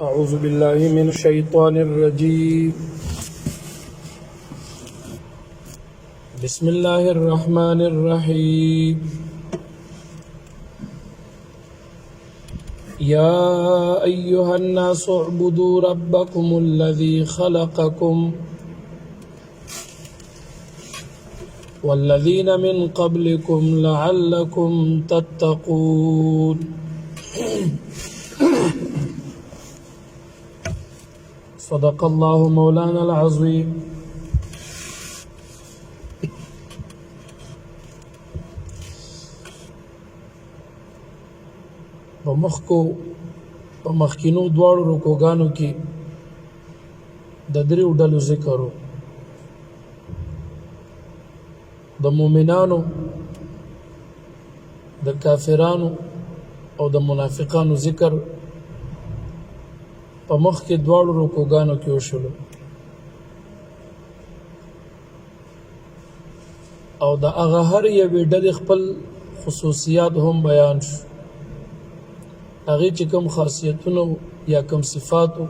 أعوذ بالله من الشيطان الرجيم. بسم الله الرحمن الرحيم. يا أيها الناس اعبدوا ربكم الذي خلقكم والذين من قبلكم لعلكم تتقون. صدق الله مولانا العظيم. په مخکینو دواړو رکوګانو کې د دریو ډلو ذکر و، د مؤمنانو، د کافرانو او د منافقانو ذکر په مخ کې دواړو رکوګانو کې وشولو، او د هغه هر یوې ډلې خپل خصوصیات هم بیان شو. هغې چې کوم خاصیتونه یا کوم صفاتو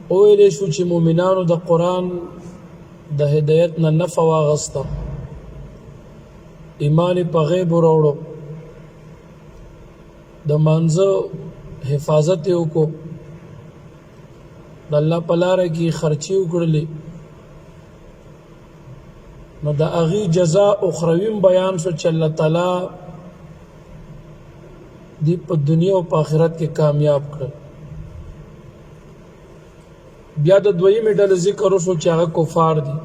وویلی شو چې مؤمنانو د قرآن د هدایت نه نفع واغسته، ایمان په غیب وروړو، د مانځه حفاظت یې وکړو، د الله په لاره کې خرچې وکړلې، نو د هغې جزا اخرویم بیان شو چې الله تعالی دی په دنیا او په آخرت کې کامیاب کړل. بیا د دویمې ډلې ذکر وشو چې هغه کفار دي،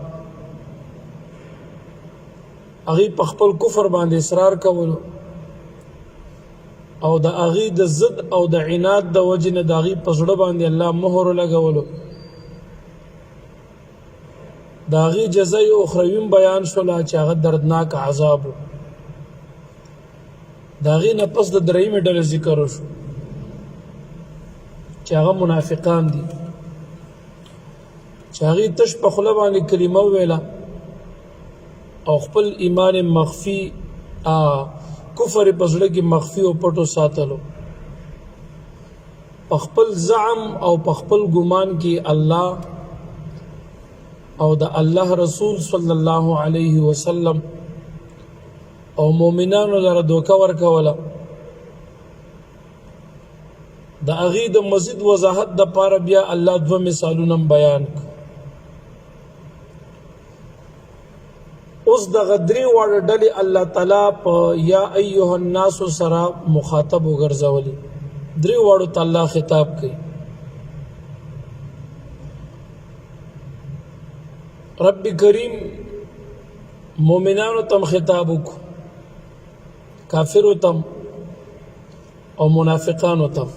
هغې په خپل کفر باندې اصرار کولو او د هغې د ضد او د عناد د وجې نه د هغې په زړه باندې الله مهر ولګولو. د هغې جزا یې اخرویم بیان شوله چې هغه دردناک عذاب و. د هغې نه پس د درېیمې ډلې ذکر وشو چې هغه منافقان دي، چې هغې تش په خوله باندې کلمه وویله او خپل ایمان مخفي کفر په زړه کې مخفي او پټو ساتلو، په خپل زعم او په خپل ګمان کې الله او د الله رسول صلی الله علیه وسلم او مؤمنانو لره دوکه ورکوله. د هغې د مزید وضاحت دپاره بیا الله دوه مثالونه بیان کړ. اوس دغه درې واړه ډلې الله تعالی په یا ایها الناس سره مخاطب وګرځولي، درې واړو ته الله خطاب کوي. رب کریم مؤمنانو تم خطاب وکړو، کافرو تم او منافقانو تم.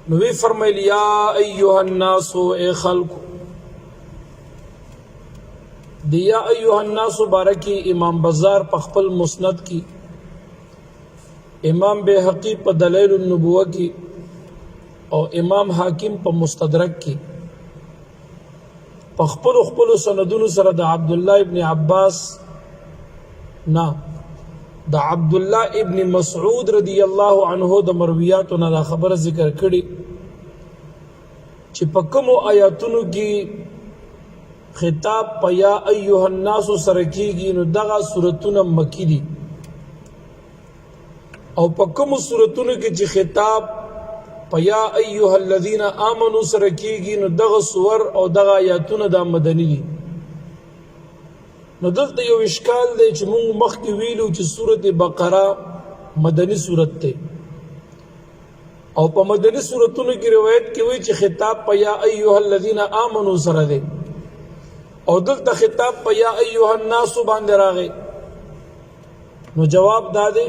نو وی فرمایل یا ایها الناس ای خلقو. دی یا ایها الناس بارکی امام بزار په خپل مسند کی، امام بیهقی په دلائل النبوه کی او امام حاکم په مستدرک کی په خپل سندونو سره د عبد الله ابن عباس نه د عبد الله ابن مسعود رضی الله عنه د مرویاتو نه خبره ذکر کړي چې په کومو آیاتونو کې خطاب په یا ایها الناس سره کېږي، نو دغه سورتونه مکی دي، او په کومو سورتونو کې چې خطاب په یا ایها الذین آمنوا سره کېږي، نو دغه سور او دغه آیاتونه دا مدني دي. نو دلته یو اشکال دی چې موږ مخکې ویلو چې سورت بقره مدني سورت دی، او په مدني سورتونو کې روایت کې وایي چې خطاب په یا ایها الذین آمنوا سره دی، او دلته خطاب په یا ایها الناس باندې راغی. نو جواب دا دی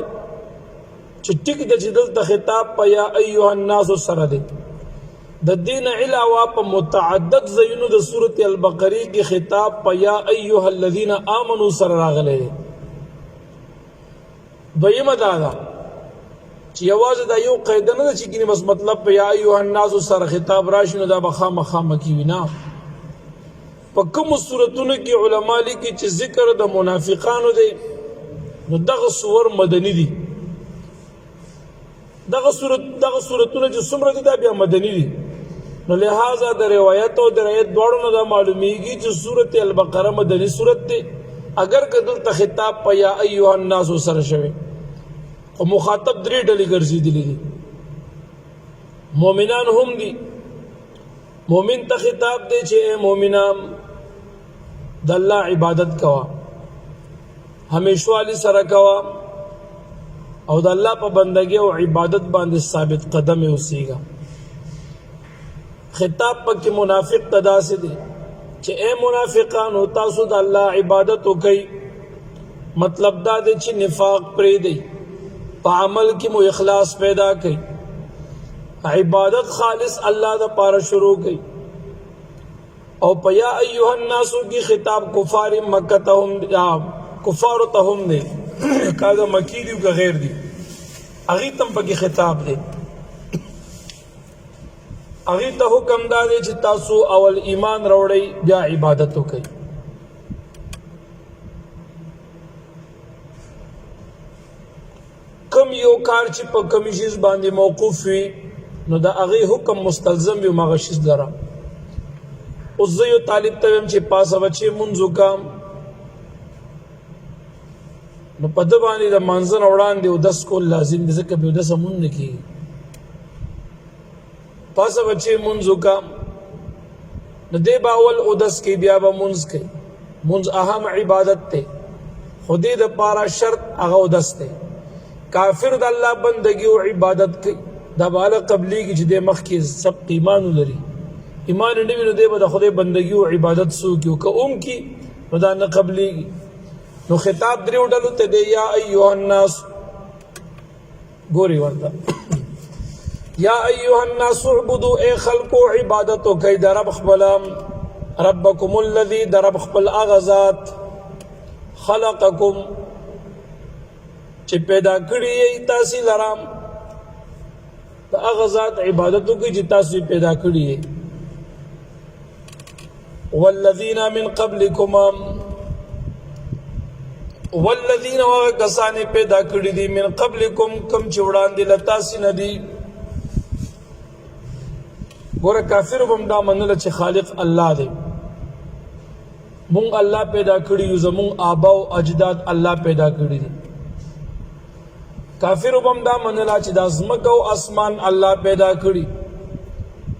چې ټیک د چې دلته خطاب په یا ایها الناس سره دی، د دین علاوه په متعدد ځایونو د سورۃ البقره کې خطاب په یا ایها الذین آمنوا سره راغلی دی. دویمه دا ده چې یوازې دا یو قاعده نه ده چې ګینې بس مطلب په یا ایها الناس سره خطاب راشي نو دا به خامخا مکی وي. نه، په کومو سورتونو کې علما لیکي چې ذکر د منافقانو دی، نو دغه سور مدني دي، دغه صورتونه چې څومره دي دا بیا مدني دي نو لہذا د روایت او د روایت دواړو نه دا معلومیږي چې سورۃ البقره مدني سورۃ دی اگر که دلته خطاب په یا ایها الناس سره شوی او مخاطب درې ډلې ګرځېدلي دي مؤمنان هم دي مؤمن ته خطاب دی چې اے مؤمنان د الله عبادت کوا همیشوالی سره کوا او د الله په بندګۍ او عبادت باندې ثابت قدم اوسېږه خطاب پکې منافق ته داسې دی چې اے منافقانو تاسو د الله عبادت وکئ مطلب دا دی چې نفاق پرېږدئ په عمل کې مو اخلاص پیدا کړئ عبادت خالص الله د پاره شروع کړئ او په یا ایها الناس کی خطاب کفار مکه ته هم کفار ته هم دی کاغه مکی دی که غیر دی هغه تم پکې خطاب دی هغه ته حکم دا دی چې تاسو اول ایمان راوړئ بیا عبادت وکړئ کم یو کار چې په کوم شی باندې موقوف وي نو دا هغه حکم مستلزم وي مغه شی لره اوس زه یو طالب ته ویم چې پاسه بچي مونږ وکم نو په د باندې د منځن وړاندې او 10 کول لازم دي ځکه به 10 مونږ نه کیږي پاسه بچي مونږ وکم نو دی باول او 10 کې بیا به مونږ کوي مونږ اهم عبادت ته خودی د پارا شرط هغه او 10 ته کافر د الله بندگی او عبادت کوي دا بالا قبلی کی چې د مخ کې سب ایمان لري ایمان نه ویني د خدای بندگی او عبادت سو کیو که کی نو دا نه قبلی نو خطاب درې وډلو ته دی یا ایها الناس ګوري ورته یا ایها الناس اعبدوا ای خلقو عبادت کوي د رب خپل ربکم الذی د رب خپل اغذات خلقکم چې پیدا کړی یې تاسو لرام د هغه ذات عبادت کوي چې تاسو پیدا کړی یې والذین من قبلکم والذین وکسان پیدا کړی دي من قبلکم کم چې وړاندې لتاسو نه دي ګوره کافر هم دا منل چې خالق الله دی مونږ الله پیدا کړی یو زمونږ آبا او اجداد الله پیدا کړی دي کافر هم دا منلا چې د ازمکه او اسمان الله پیدا کړي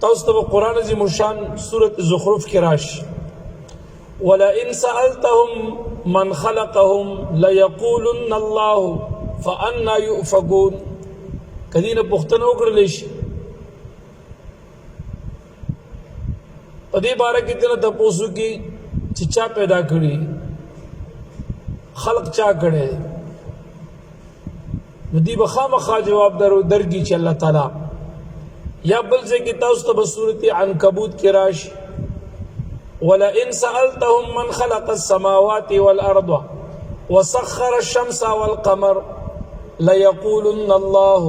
تاسو ته قرآن عظیم الشان سورۃ زخرف کې راشي ولئن سألتهم من خلقهم ليقولن الله فأنا يؤفكون کدی نه پوښتنه وکړل شي په دې باره کې تل تاسو کې چې چا پیدا کړي خلق چا کړي ندی بخامخا جواب درگی چې الله تعالی یا بل ځکه تاسو ته سورۃ عنکبوت کې راشي ولئن سألتهم من خلق السماوات والأرض وسخر الشمس والقمر ليقولن الله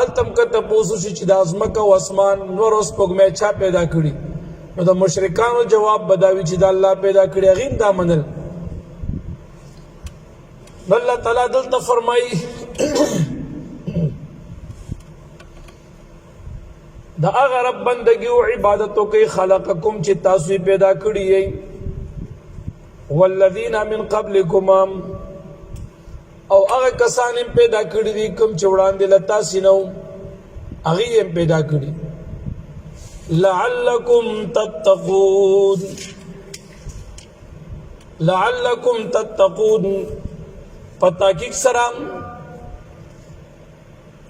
التم کته پوسو چې د ازمکه او اسمان نور اوس پګمه چا پیدا کړی نو د مشرکانو جواب بداوی چې د الله پیدا کړی غیم دا منل الله تعالی دلته فرمایي دا هغه رب بندگی او عبادت کوي خلقکم چې تاسو پیدا کړی یې والذین من قبلکم او هغه کسان پیدا کړی دي کوم چې وړاندې لتا سينو هغه یې پیدا کړی لعلکم تتقون پتا کی سلام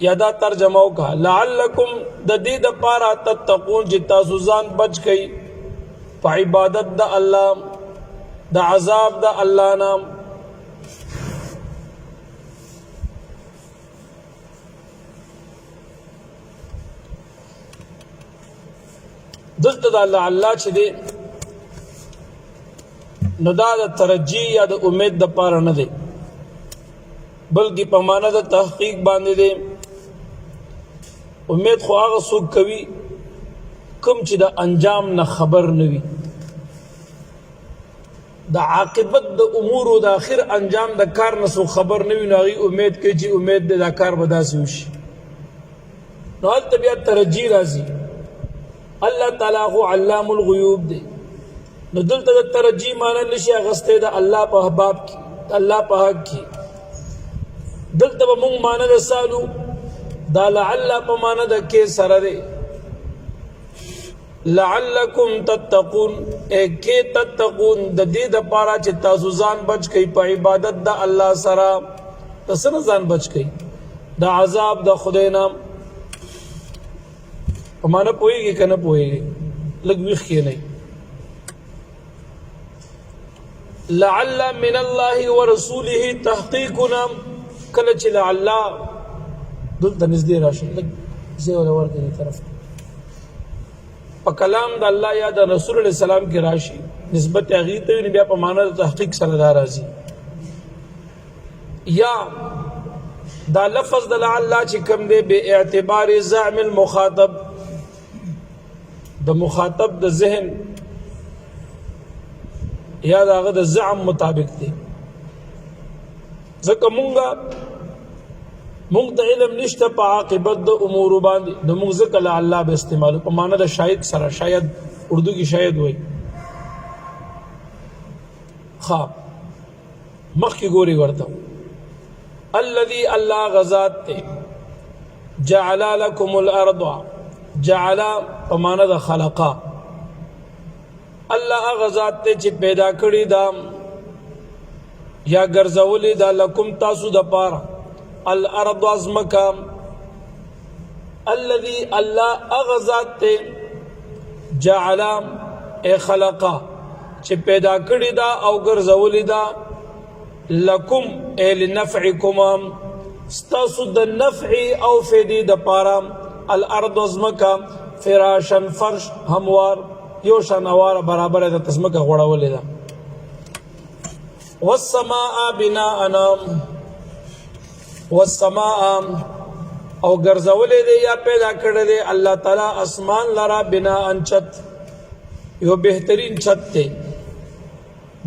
یادا ترجمه کا لعلکم د دې د پاره تتقون چې تاسو ځان بچ کئ په عبادت د الله د عذاب د الله نام دلته د الله چې دی نو دا د ترجی یا د امید د پاره نه دی بلکې په معنا د تحقیق باندې دی امید خو هغه څوک کوي کوم چې د انجام نه خبر نه وي د عاقبت د امور او د اخر انجام د کار نسو خبر نه وي نو هغوی امید کوي چې امید دی دا کار به داسې وشي نو هلته بیا ترجیح راځي الله تعالی خو علام الغیوب دی نو دلته د ترجیح معنی نشي اخیستی د الله په باب کې د الله په حق کې دلته به مونږ معنی د سالو دا لعل په معنی د کې سره دی لعلکم تتقون کې تتقون د دې دپاره چې تاسو ځان بچ کئ په عبادت د الله سره د څه نه ځان بچ کئ د عذاب د خدای نه په معنی پوهېږي که نه پوهېږي لږ ویښ کښېنئ لعل من الله ورسوله تحقیقنا کله چې لعل دلته نږدې راشي لږ ځای وله ورکړئ دې طرف ته په کلام د الله یا د رسول علیه السلام کې راشي نسبت هغې ته وي نو بیا په معنا د تحقیق سره دا راځي یا دا لفظ د لعل چې کوم دی بے اعتبار زعم المخاطب د مخاطب د ذهن یا د هغه د زعم مطابق دی ځکه مونږ ته علم نشته په عاقبت د امورو باندې نو مونږ ځکه لعل به استعمالو په معنا د شاید سره شاید اردو کې شاید وایي ښه مخکې ګوري ورته الذي الله غزات ته جعل لكم الارض جعل په معنا د خلقا الله غزات ته چې پیدا کړی دا یا ګرځولې دا لکم تاسو د پاره الارض ازمکا الذي الله اغزات ته جعل خلقا چې پیدا کړی دا او ګرځولې دا لکم لنفعکم ستاسو د نفع او فیدې د پاره الارض ازمکا فراشن فرش هموار یو شانوار برابر د تسمکه غوړولې ده والسماء بناء والسماء او ګرځولې دی یا پیدا کړی دی الله تعالی اسمان لرا بناء چت یو بهترین چت دی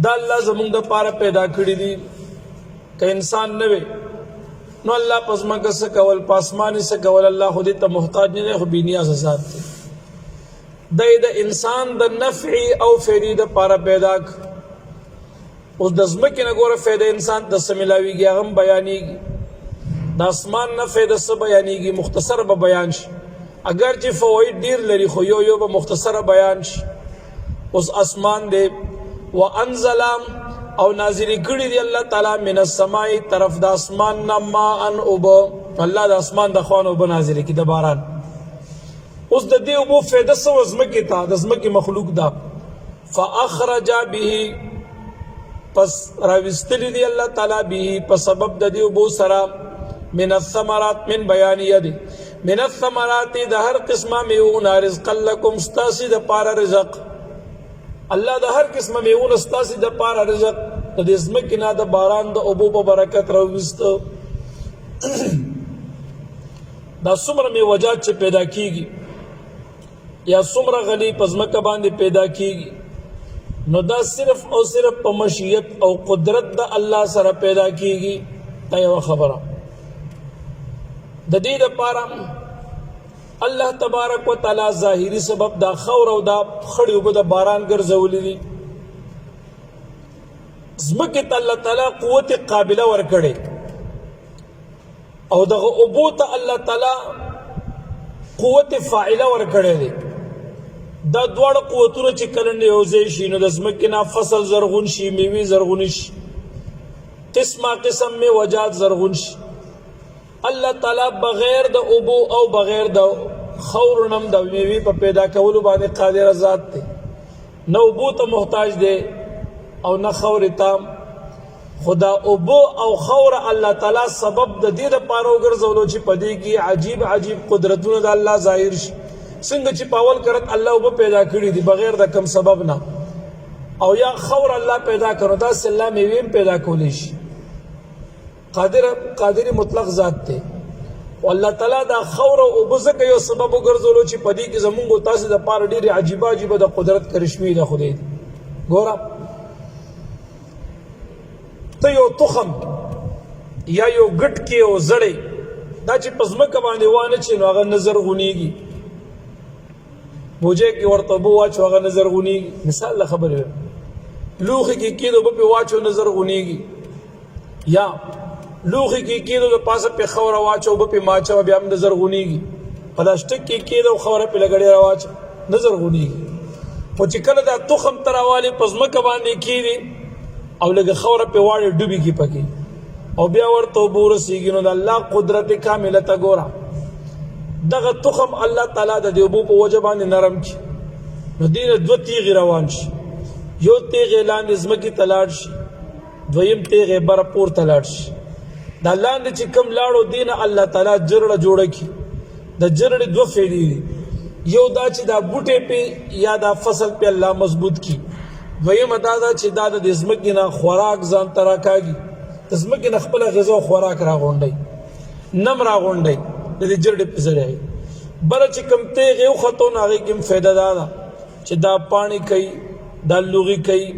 دا الله زمونږ د پاره پیدا کړی دی که انسان نه وي نو الله پسمکه څه کول پاسماني څه کول الله خو دې ته محتاج نه دی خو بې نیازه ذات دی دی د انسان د نفع او فیدې د پاره پیدا اوس د ځمکې نه ګوره فایده انسان ته څه میلاویږي هغه هم بیانېږي د اسمان نه فایده څه بیانېږي مختصر به بیان شي اگر چې فواید ډیر لري خو یو به مختصره بیان شي اوس اسمان دی وانزل او نازل کړي دی الله تعالی من السماء طرف د اسمان نه ماء اوب الله د اسمان د خوان اوب نازل کړي د باران اوس د دې اوبو فایده څه ځمکې ته د ځمکې مخلوق ده فاخرج به پس راوستلی دی الله تعالی به په سبب د دې اوبو سره من الثمرات من بیان یدی من الثمرات د هر قسمه میوه رزق لكم استاسی د پاره رزق الله د هر قسمه میوه استاسی د پاره رزق د دې ځمکې نه د باران د اوبو په برکت راوست دا څومره میوجات چې پیدا کیږي یا څومره غلی په ځمکه باندې پیدا کیږي نو دا صرف او صرف په مشیت او قدرت د الله سره پیدا کیږي دا یو خبره د دې لپاره الله تبارک وتعالى ظاهری سبب دا خور او دا خړې وب د باران ګرځولې دي زمکه الله تعالی قوت قابله ورکړي او دغه ابو ته الله تعالی قوت فاعله ورکړي دي دا دوړ قوتونه چې کلنې یوځای شي نو د زمکه نه فصل زرغون شي میوه زرغون شي قسمه قسم می وجات زرغون شي الله تعالی بغیر د ابو او بغیر د خور نم د میوه په پیدا کولو باندې قادر ذات دی نو ابو ته محتاج دی او نه خور تام خدا ابو او خور الله تعالی سبب د دې لپاره وګرځولو چې پدې کې عجیب عجیب قدرتونه د الله ظاهر شي څنګه چې پاول کرت الله وب پیدا کړی دی بغیر د کم سبب نه او یا خور الله پیدا کړو دا الله میوه پیدا کولی شي قادر مطلق ذات ته او الله تعالی دا خور او بزک یو سبب وګرځولو چې پدې کې زمونږ تاسو د پاره ډېر عجیب عجیب د قدرت کرشمي د خدای ګوره ته یو تخم یا یو ګټ کې او زړې دا چې په ځمکه باندې وانه چې نو هغه نه زرغونېږي بوجه کې ورته اوبه واچو هغه نه زرغونېږي مثال له خبرې لوښي کې کېدو به پې واچو نه زرغونېږي یا لوښي کې کېدو د پاسه پې خوره واچو اوبه پې ماچوه بیا هم نه زرغونېږي پلاستیک کې کېدو خوره پې لګړې راواچه نه زرغونېږي خو چې کله دا تخم ته راوالې په ځمکه باندې کېږي او لږه خوره پې واړې ډوبېږي پکې او بیا ورته اوبه ورسېږي نو د الله قدرت کامله ته ګوره دغه تخم الله تعالی د دې اوبو په وجه باندې نرم کړي نو دې نه دوه تیغې روان شي یو تیغې لاندې ځمکې ته لاړ شي دویم تیغې بره پورته لاړ شي دا لاندې چې کوم لاړو دې نه الله تعالی جرړه جوړه کړي د جرړې دوه فایدې دي یو دا چې دا بوټی پې یا دا فصل پې الله مضبوط کړي دویمه دا ده چې دا د دې ځمکې نه خوراک ځان ته راکاږي د ځمکې نه خپله غذا او خوراک راغونډوي نم راغونډوي د دې جرړې په ذریعه بله چې کوم تیغې وختو نو هغې کې هم فایده دا ده چې دا پاڼې کوي دا لوغي کوي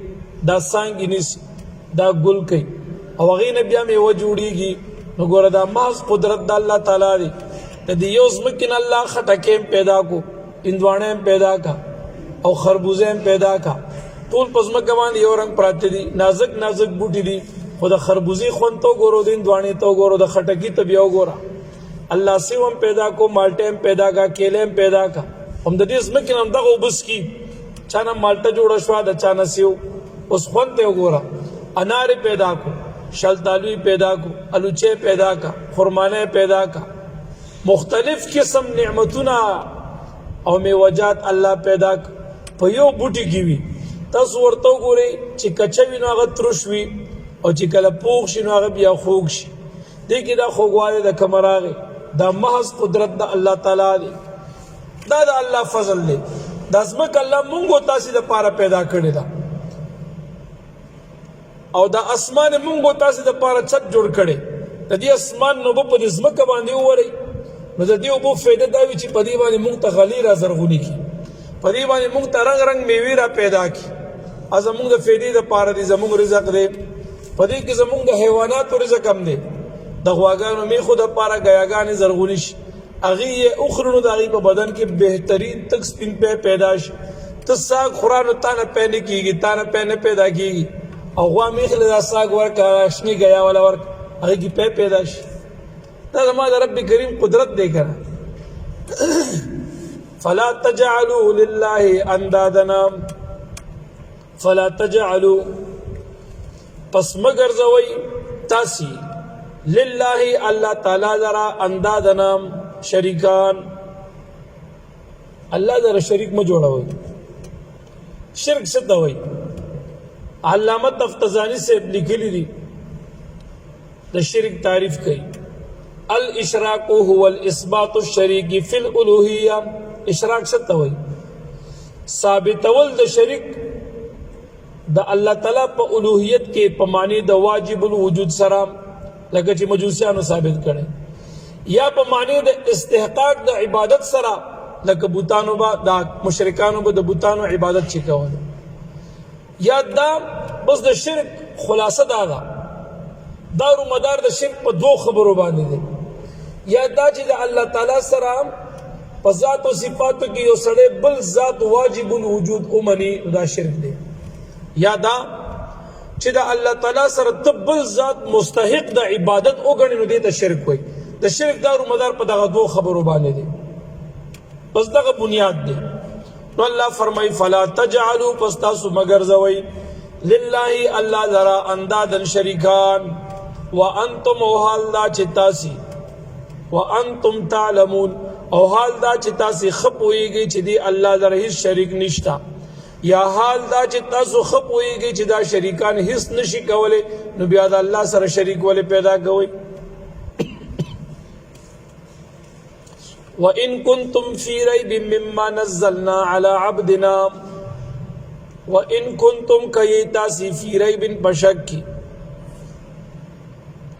دا څانګې نیسي دا ګل کوي او هغې نه بیا میوه جوړېږي نو ګوره دا محض قدرت د الله تعالی دی د دې یو ځمکې نه الله خټکې هم پیدا کو هندواڼې هم پیدا کا او خربوزې هم پیدا کا ټول په ځمکه باندې یو رنګ پراته دي نازک نازک بوټي دي خو د خربوزې خوند ته وګورو د هندواڼې ته وګورو د خټکي ته بیا وګوره الله سیو هم پیدا کو مالټې هم پیدا کا کیلې هم پیدا کا هم د دې ځمکې نه هم دغه اوبه څکي چا نه مالټه جوړه شوه د چا نه سیو اوس خوند ته وګوره انار پیدا کو شلتالو پیدا کو الوچې پیدا کا خرمانه پیدا کا مختلف قسم نعمتونه او میوجات الله پیدا په یو بوټي کې وي تاسو ورته وګورئ چې کچه وي نو هغه ترش وي او چې کله پوخ شي نو هغه بیا خوږ شي دې کې دا خوږوالی د کومه راغی دا محض قدرت د الله تعالی دی دا د الله فضل دی دا ځمکه الله مونږ او تاسې دپاره پیدا کړې ده او دا اسمان مونږ او تاسې دپاره چت جوړ کړی د دې اسمان نو به په دې ځمکه باندې وورئ نو د دې اوبو فایده دا وي چې په دې باندې مونږ ته غلې را زرغونې کړي په دې باندې مونږ ته رنګ رنګ میوې را پیدا کړي زمونږ د فایدې دپاره دی زمونږ رزق دی په دې کې زمونږ د حیواناتو رزق هم دی د غواګانو میخو دپاره ګیاګانې زرغونې شي هغې یې وخورو نو د هغې په بدن کې بهترین تک سپین پی پیدا شي ته ساګ خورا نو تا نه پی نه کېږي تا نه پی نه پیدا کېږي او غوا میخې له دا ساګ ورکړه شنې ګیا والا ورکړه هغې کې پی پیدا شي دا زما د رب کریم قدرت دی که فلا تجعلوا لله اندادنا فلا تجعلوا پس مګرځوئ تاسې لله الله تعالی لرا اندادنا شریکان الله لرا شریک مه جوړوئ شرک څه ته وایي علامه تفتزانی صاحب لیکلي دي د شرک تعریف کوي الاشراق هو الاثبات الشریک فی الالوهیه اشراق څه ته وایي ثابتول د شریک د الله تعالی په الوهیت کې په معنی د واجب الوجود سره لکه چې مجوسیانو ثابت کړي یا په معنی د استحقاق د عبادت سره لکه بوتانو با د مشرکانو به د بوتانو عبادت چې کوله یا دا بس د شرک خلاصه دا ده دارو مدار د شرک په دوه خبرو باندې دی یا دا چې د الله تعالی سره په ذات او صفاتو کې یو سړی بل ذات واجب الوجود اومني دا شرک دی یا دا چې د الله تعالی سره بل ذات مستحق د عبادت وګڼي نو دې ته شرک وایي د شرک دارو مدار په دغه دوه خبرو باندې دی بس دغه بنیاد دی نو الله فرمای فلا تجعلوا پس تاسو مګرځوئ لله الله لرا اندادن شریکان وانتم او حال دا چې تاسې وانتم تعلمون او حال دا چې تاسې ښه پوهېږئ چې دی الله لره هېڅ شریک نشته یا حال دا چې تاسو ښه پوهېږئ چې دا شریکان هېڅ نشي کولی نو بیا د الله سره شریک ولې پیدا کوئ وَإِن كُنتُمْ فِي رَيْبٍ مِّمَّا نَزَّلْنَا عَلَى عَبْدِنَا وَإِن كُنتُمْ كَيِّ تَاسِي فِي رَيْبٍ پشک کی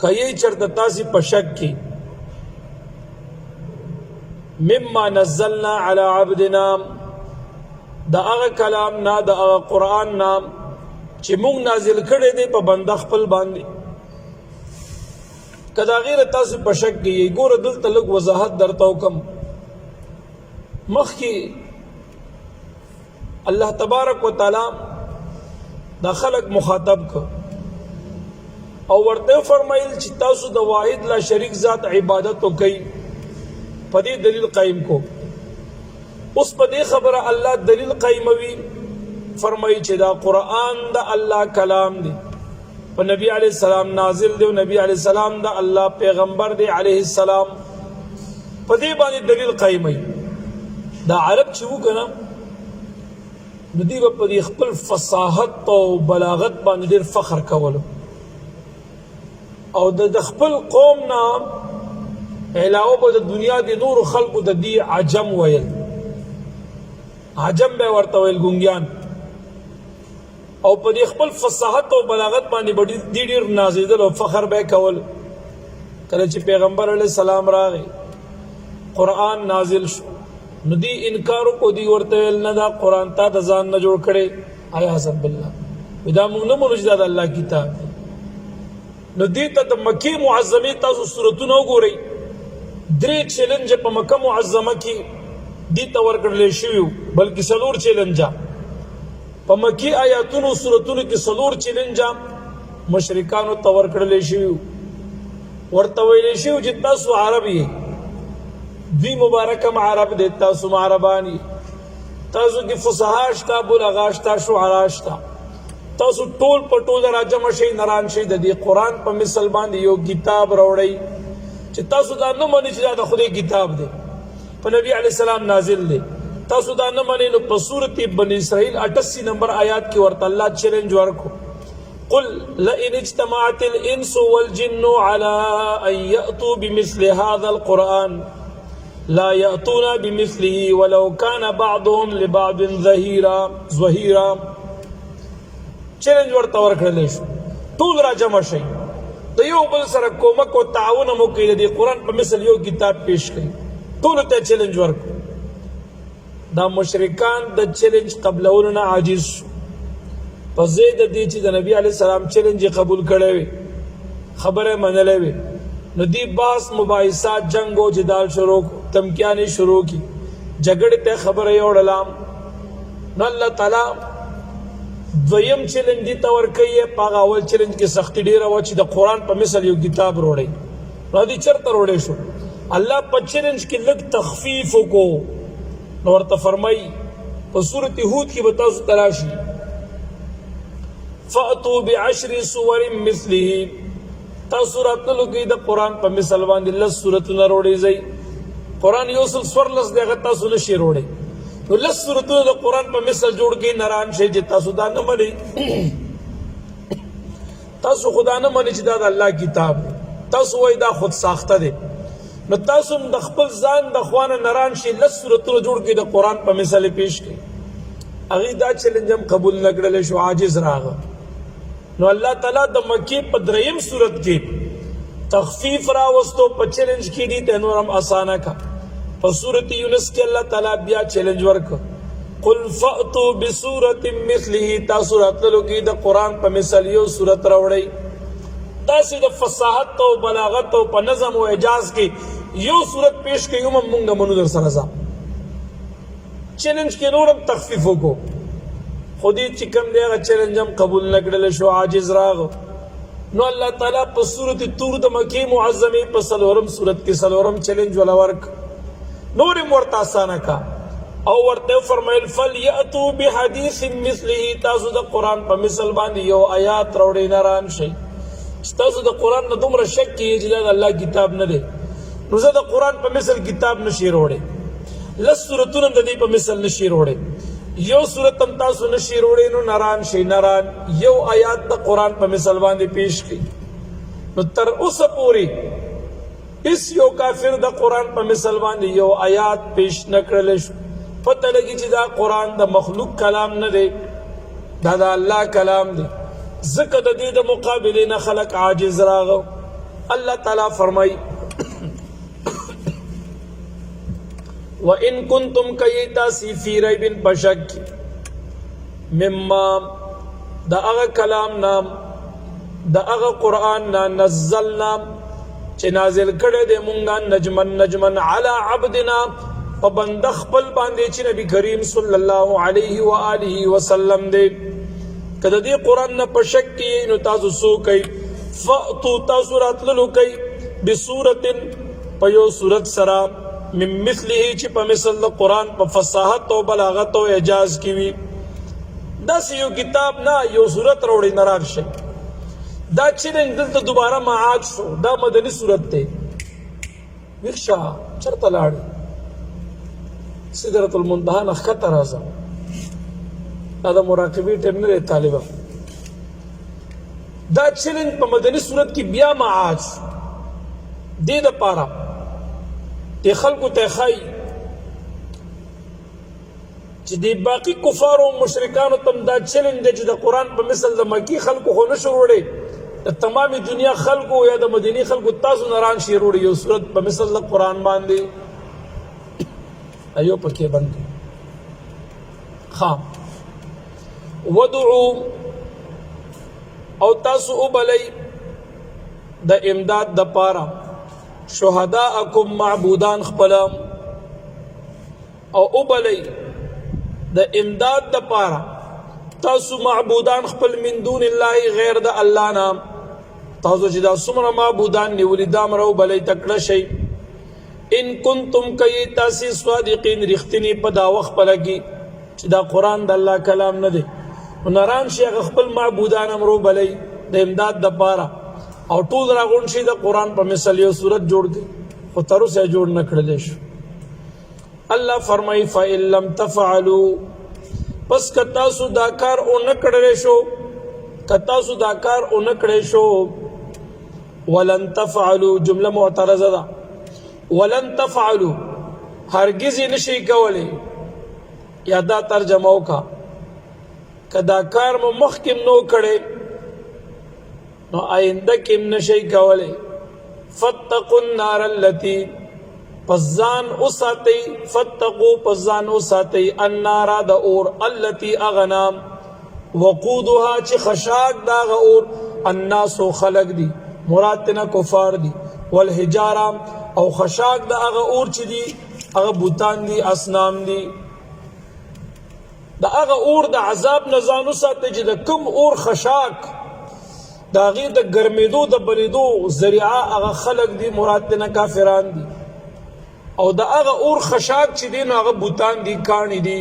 کئی چرتا تاسی پشک کی مما نزلنا علی عبدنا دا اغا کلام نا دا اغا قرآن نا چی مونگ نازل کرده دے پا بندخ پل باندی کدا غیر تاسو په شک کې ګوره دلته لږ وضاحت درته وکم مخکې الله تبارک وتعالی دا خلق مخاطب کو او ورته فرمایل چې تاسو د واحد لا شریک ذات عبادت وکئ په دې دلیل قائم کو اوس په دې خبره الله دلیل قائموي فرمایي چې دا قرآن د الله کلام دی په نبی علیہ السلام نازل دی او نبی علیہ السلام دا الله پیغمبر دی علیہ السلام په دې باندې دلیل قائموي دا عرب چې وکنه نو دوی به په خپل فصاحت او بلاغت باندې ډېر فخر کولو او د خپل قوم نه علاوه به د دنیا د نور خلقو د دې عجم ویل عجم به ورته ویل ګونګیان او په دې خپل فصاحت او بلاغت باندې ډېر نازیدل او فخر به کول کله چې پیغمبر علیه السلام راغی قرآن نازل شو نو دی انکارو کو دی ورته نه دا قرآن تا د ځان نه جوړ کړي آیا حسب بالله دا موږ نه مونږ د الله کتاب نو دی ته د مکی معظمه تاسو سورتونه وګورئ درې چیلنج په مکه معظمه کې دی ته ورکړل شوی بلکې څلور چیلنج په مکی آیاتونو سورتونو کې څلور چیلنج مشرکانو ته ورکړل شوی ورته ویل شوی چې تاسو عربي دی مبارکم عرب دی تاسو عربانی تاسو کی فصحاشتا بلغاشتا شعراشتا تاسو ټول په ټول راجم شي نران شي د دې قرآن په مثال باندې یو کتاب راوړی چې تاسو دا نه مانی چې دا د خدای کتاب دی په نبی علی السلام نازل دی تاسو دا نه مانی نو په سورۃ بنی اسرائیل 88 نمبر آیات کې ورته الله چیلنج ورکو قل لئن اجتمعت الانس والجن على ان ياتوا بمثل هذا القرآن لا يأتون بمثله ولو كان بعضهم لبعض ظهيرا چیلنج ورته ورکړل شو ټول را جمع شي د یو بل سره کومک او تعاون مو کوي د قرآن په مثل یو کتاب پیش کړي ټول ته چیلنج ورکړ دا مشرکان د چیلنج قبلولو نه عاجز شو په زید دي چې د نبی علی السلام چیلنج قبول کړي وي خبره منلې وي نو دی باس مباحثات جنگ و جدال شروع تمکیانی شروع کی جګړه ته خبره یوړلام نو الله تعالی دویم چیلنج دی تور کوي پاغه اول چیلنج کې سختی ډیره و چې د قرآن په مثل یو کتاب وروړي نو دی چرته وروړي شو الله په چیلنج کې لږ تخفیف وکړو نو ورته فرمایي په سورۃ هود کې به تاسو تراشي فاتوا بعشر سور مثله تاسو راتلو کې د قرآن په مثال باندې لس سورتونه وروړي ځي قرآن یو سل سورلس دغه تاسو نشي وروړي نو لس سورتونه د قرآن په مثال جوړ کې ناران شي چې تاسو دا نه منئ تاسو خدا نه منئ چې دا د الله کتاب تاسو وایي دا خود ساخته دی نو تاسو د خپل ځان د خوانه ناران شي لس سورتونه جوړ کې د قرآن په مثال پیش کړي هغه دا چیلنج هم قبول نه کړل شو عاجز راغ نو الله تعالی د مکی په دریم صورت کې تخفیف راوستو په چیلنج کې دي ته نور هم اسانه کا په سورۃ یونس کې الله تعالی بیا چیلنج ورک قل فاتوا بسورۃ مثله تاسو راتلو کې د قرآن په مثال یو سورۃ راوړی تاسو د فصاحت او بلاغت او په نظم او اعجاز کې یو سورۃ پیش کړئ مونږ منو در سره ځم چیلنج کې نورم تخفیف وکړو خودی چې کوم دی هغه چیلنج هم قبول نه کړل شو عاجز راغ نو الله تعالی په سورۃ طور د مکی معظمه په سلورم سورۃ کې سلورم چیلنج ولا ورک نور ورته اسانه کا او ورته فرمایل فلیاتوا بحدیث مثله تاسو د قرآن په مثال باندې یو آیات راوړی نه ران شي تاسو د قرآن نه دومره شک کې چې دا الله کتاب نه دی نو زه د قرآن په مثال کتاب نشي وروړی لس سورتونه د دې په مثال نشي وروړی یو سورت هم تاسو نشي وروړی نو ناران شي ناران یو آیات د قرآن په مثال باندې پیش کړي نو تر اوسه پورې اس یو کافر د قرآن په مثال باندې یو آیات پیش نه کړل شو پته لګي چې دا قرآن د مخلوق کلام نه دی دا د الله کلام دی ځکه د دې د مقابلې نه خلق عاجز راغو الله تعالی فرمایي وَإِن كُنتُمْ كَيْتَاسِي فِي رَيْبٍ بَشَكٍ مِمَّا دا اغا کلام نام دا اغا قرآن نا نزلنا چې نازل کړی دی مونږه نجمن علی عبدنا په بنده خپل باندې چې نبی کریم صلی الله علیه و آله وسلم دی. کله دې قرآن نه په شک کې نو تاسو سو کوي فاتو تاسو راتللو کوي بسورة په یو سورت سره من مثله چې په مثل د قرآن په فصاحت او بلاغت او اعجاز کې وي. داسې یو کتاب نه یو سورت راوړی نه راشي. دا چیلنج دلته دوباره معاد شو. دا مدني سورت دی. ویښه چېرته لاړې؟ سدرة المنتهى نه ښکته راځه. دا د مراقبې ټیم نه دی طالبه. دا چیلنج په مدني سورت کې بیا معاد شو. دې دپاره دې خلکو ته ښایي چې د باقي کفارو او مشرکانو ته دا چیلنج دی چې د قرآن په مثل د مکي خلکو خو نشو وړی، د تمامي دنیا خلکو یا د مدینی خلکو تاسو نه رانشي وړی یو صورت په مثل د قرآن باندې. ایو پکې بند خام ودعو او تاسو وبلی د امداد د پاره شهداءکم معبودان خپل او وبلی د امداد د پاره تاسو معبودان خپل من دون الله غیر د الله نام. تاسو چې دا څومره معبودان نیولي دا مرو بلی تکړه شي. ان کنتم کئی تاسی صادقین رښتینی په دعوه خپله کې چې دا قرآن د الله کلام نه دی نو نران شي هغه خپل معبودان امرو بلی د امداد د پاره او ټول راغونډ شي د قرآن په مثل یو صورت جوړ کړي خو تر اوسه جوړ نه کړلی شو. الله فرمایي فإن لم تفعلوا پس که تاسو دا کار ونه کړلی شو ولن تفعلوا جمله معترضه ده ولن تفعلوا هرگز نشي کولی یا دا ترجمه وکا که دا کار مو مخکم نو کړی نو آینده کم نشي کولی. فاتقوا النار التي پزان اوساتی النار د اور التي اغنام وقودها چې خشاک دا اور الناس خلق دی مراد تینا کفار دی والحجارة او خشاک دا اغا اور چی دی اغا بوتان دی اسنام دی. دا اغا اور دا عذاب نزانو ساتی چی دا کم اور خشاک دا غیر دا گرمیدو دا بریدو ذریعہ اغا خلق دی مراد تینا کافران دی او دا اغا اور خشاک چی دی نو اغا بوتان دی کانی دی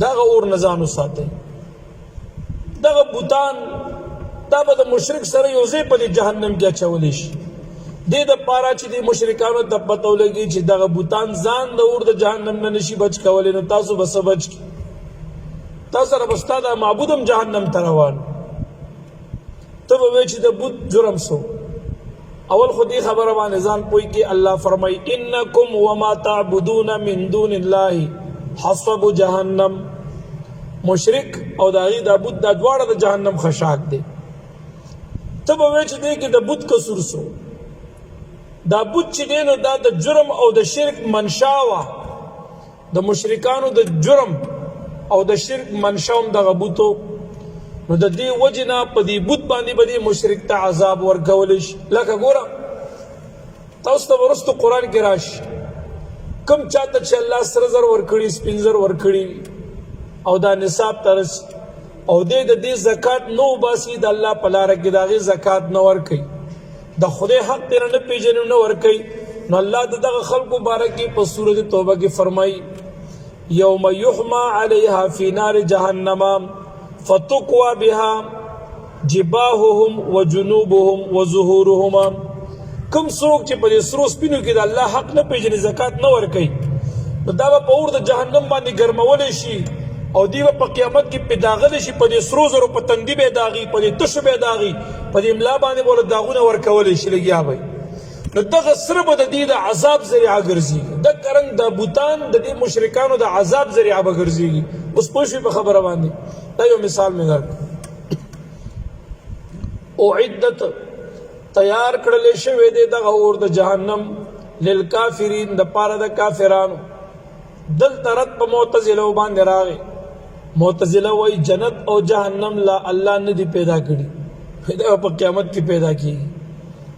دا اغا اور نزانو ساتی. دا اغا بوتان دا با دا مشرک سر یوزے پا دی جہنم کیا چولیش دې د پاره چې د مشرکانو ته پته ولګي چې دغه بوتان ځان د اور د جهنم نه نشي بچ کولی نو تاسو به څه بچ کړي؟ تاسو سره به ستا دا معبود هم جهنم ته روان. ته به وایې چې د بوت جرم سو. اول خو دې خبره باندې ځان پوه کړي. الله فرمایي انکم وما تعبدون من دون الله حصب جهنم. مشرک او د هغې دا بوت دا دواړه د جهنم خشاک دی. ته به وایې چې دې کې د بوت قصور سو. دا بوت چې دی نو دا د جرم او د شرک منشا وه. د مشرکانو د جرم او د شرک منشا هم دغه بوتو نو د دې وجې نه په دې بوت باندې به دې مشرک ته عذاب ورکولی شي. لکه ګوره تاسو ته وروستو قرآن کې راشي کم چاته چې الله سره زر ورکړي سپین زر ورکړي او دا نصاب ته رسي او دې د دې زکات نه وباسي د الله په لاره کې د هغې زکات نه ورکوي د خدای حق تیره نه پیژني نه ورکوي نو الله د دغه خلکو باره کې په سورت توبه کې فرمایي یوم یحما علیها فی نار جهنم فتقوى بها جباههم وجنوبهم وظهورهم. کم څوک چې په دې سرو سپینو کې د الله حق نه پیژني زکات نه ورکوي نو دا به په اور د جهنم باندې ګرمولی شي او دی به په قیامت کې پې داغلی شي. په دې سرو زرو په تندي به یې داغي په دې تشو به یې داغي په دې ملا باندې به داغونه ورکولی شي لګیا به نو دغه سره به د دې د عذاب ذریعه ګرځېږي. دغه رنګ د بوتان د دې مشرکانو د عذاب ذریعه به ګرځېږي. اوس پوه شوې په خبره باندې. دا یو مثال مې درکړ. اعدت تیار کړلی شوی دی دغه اور د جهنم للکافرین د پاره د کافرانو. دلته رد په معتزله باندې راغی. معتزله وایي جنت او جهنم لا الله نه دی پیدا کړي دا په قیامت کې پیدا کیږي.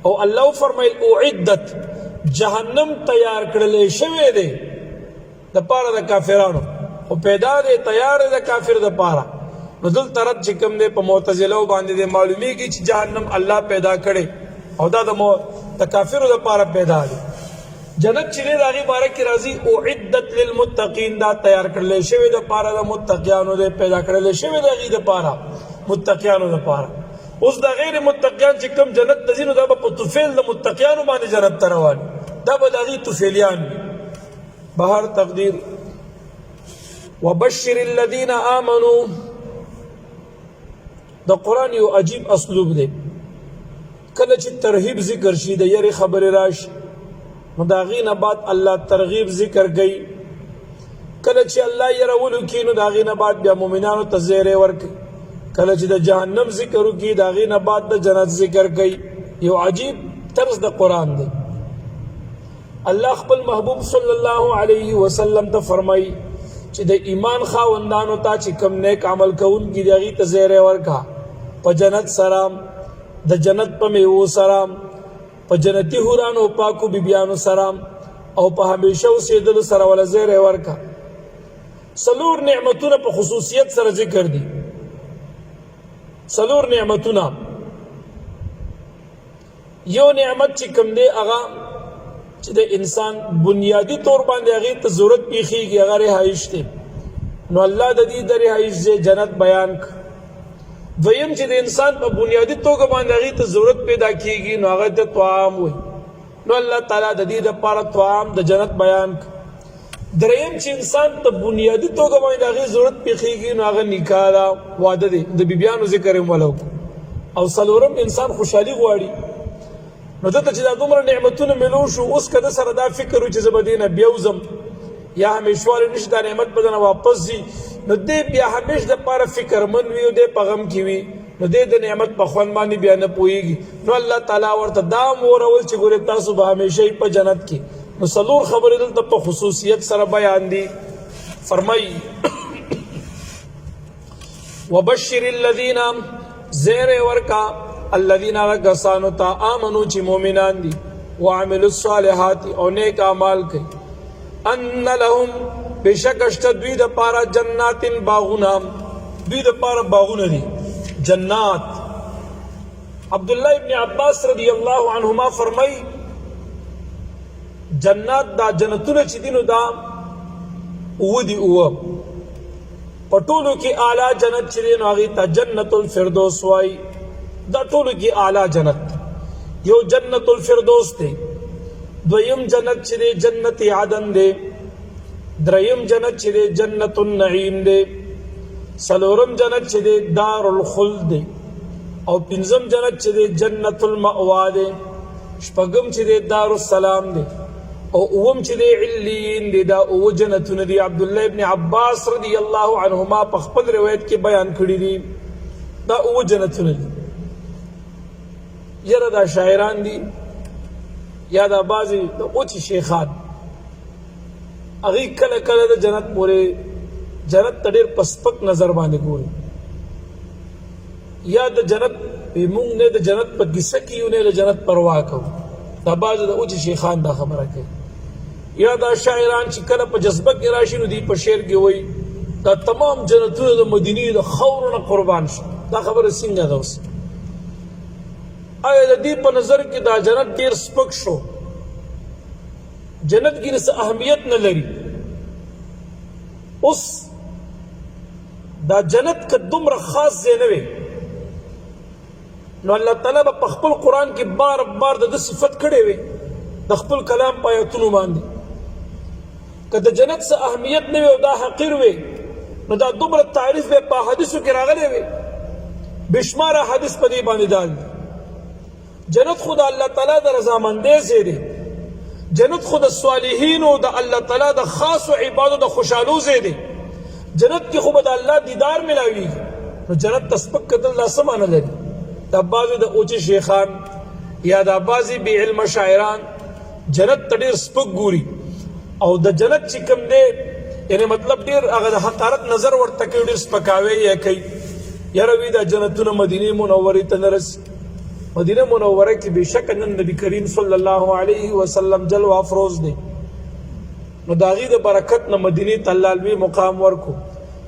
او الله فرمایل اعدت جهنم تیار کړل شوی دی د پاره د کافرانو او پیدا دی تیار دی د کافر د پاره نو دل طرف چې کوم دی په معتزله باندې دی معلومیږي چې جهنم الله پیدا کړي او دا د کافرو د پاره پیدا دی جنت چې دی داغي باره کې راځي اعدت للمتقین دا تیار کړل شوی د پاره د متقینانو دی پیدا کړل شوی دغه د پاره متقینانو د پاره اوس د غیر متقین چې کوم جنت ته ځینو دا په توفیل د متقینانو باندې جنت ته روان دا به دغه توفیلیان بهر تقدیر وبشر الذين آمنوا د قرآن یو عجیب اسلوب دی کله چې ترغیب ذکر شي د یری خبر راشي نو دا غینه بعد الله ترغیب ذکر کوي کله چې الله يرولو کې نو دا غینه بعد بیا مؤمنانو ته زیری ورکړي کله چې د جهنم ذکر وکړي دا غینه بعد د جنت ذکر کوي یو عجیب طرز د قرآن دی الله خپل محبوب صلی الله علیه وسلم ته فرمایي چې د ایمان خاوندانو ته چې کوم نیک عمل کوونکي دي هغې ته زیری ورکړه په جنت سره د جنت په میوو سره په جنتي حورانو پاکو بیبیانو سره او په همیشه اوسېدلو سره ولا زیری ورکړه څلور نعمتونه په خصوصیت سره ذکر دي څلور نعمتونه یو نعمت چې کوم دی هغه چې د انسان بنیادی طور باندې هغې ته ضرورت پیښیږي هغه رهایش دی نو الله د دې د رهایش ځای جنت بیان کړ دویم چې د انسان په بنیادی توګه باندې هغې ته ضرورت پیدا کیږي نو هغه ته طعام وایي نو الله تعالی د دې دپاره طعام د جنت بیان کړ دریم چې انسان ته بنیادی توګه باندې هغې ضرورت پیښیږي نو هغه نکاح ده واده دی د بیبیانو ذکر یې ولو او څلورم انسان خوشحالي غواړي نو دته چې دا دومره نعمتونه ملو شو اوس که د سره دا فکر و چې زه به دې نه بیا وځم یا همیشوالی نشي دا نعمت به دنه واپس ځي نو دی بیا همیش دپاره فکرمند وي او دی په غم کې وي نو دی د نعمت په خوند باندې بیا نه پوهېږي نو الله تعالی ورته دا مورول چې ګورې تاسو به همیشه په جنت کې نو څلور خبرې دلته په خصوصیت سره بیان دي فرمایي وبشر الذین زیر ورکا الذین کسانو ته آمنو چې مؤمنان دي وعملوا الصالحات او نیک اعمال کوي ان لهم بشک اشت دوی د پاره جنات باغونه دوی د پاره باغونه دي جنات عبد الله ابن عباس رضی الله عنهما فرمای جنات دا جنتونه چې دینو دا ودی او پټولو کې اعلی جنت چې دینو هغه ته جنت الفردوس وای دا ټولو کې اعلی جنت یو جنت الفردوس دی دویم جنت چې دی جنت عدن دی دریم جنت چې دی جنت النعیم دی څلورم جنت چې دی دار الخلد دی او پنځم جنت چې دی جنت المأوا دی شپږم چې دی دار السلام دی او اوم چې دی علیین دی دا او جنتونه دی عبد الله ابن عباس رضی الله عنهما په خپل روایت کې بیان کړی دي دا او جنتونه دي یره دا شاعران دي یا دا بعضی د اوچې شیخان هغې کله کله د جنت پورې جنت ته ډېر په سپک نظر باندې ګوري یا د جنت موږ نه د جنت په کیسه کې یو نه د جنت پروا کوو دا بعضې د اوچې شیخان دا خبره کوي یا دا شاعران چې کله په جذبه کې راشي نو دوی په شعر کې وایي دا تمام جنتونه د مدینې د خاورو نه قربان شو دا خبره څنګه ده اوس آیا د دې په نظر کې دا جنت ډېر سپک شو جنت کې څه اهمیت نه لري اوس دا جنت که دومره خاص ځای نه وي نو الله تعالی به په خپل قرآن کې بار بار د ده صفت کړی وي د خپل کلام په آیتونو باندې که د جنت څه اهمیت نه وي او دا حقیر وي نو دا دومره تعریف به په حدیثو کې راغلی وي بشماره حدیث په دې باندې دال دي جنت خو د الله تعالی د رضامندۍ ځای دی جنت خو د صالحینو د الله تعالی د خاصو عبادو د خوشحالو ځای دی جنت کې خو به د الله دیدار ملاویږي نو جنت ته سپک کتل دا څه معنی لري دا بعضې د اوچې شیخان یا دا بعضې بې علمه شاعران جنت ته ډېر سپک ګوري او د جنت چې کوم دی یعنی مطلب ډېر هغه د حقارت نظر ورته کوي ډېر سپکاوی یې کوي یاره وي دا جنتونه مدینې منورې ته نه رسي مدینه منوره کې بشک نن نبی کریم صلی الله علیه وسلم جلوه افروز دی نو د هغې د برکت نه مدینې ته الله لوی مقام ورکو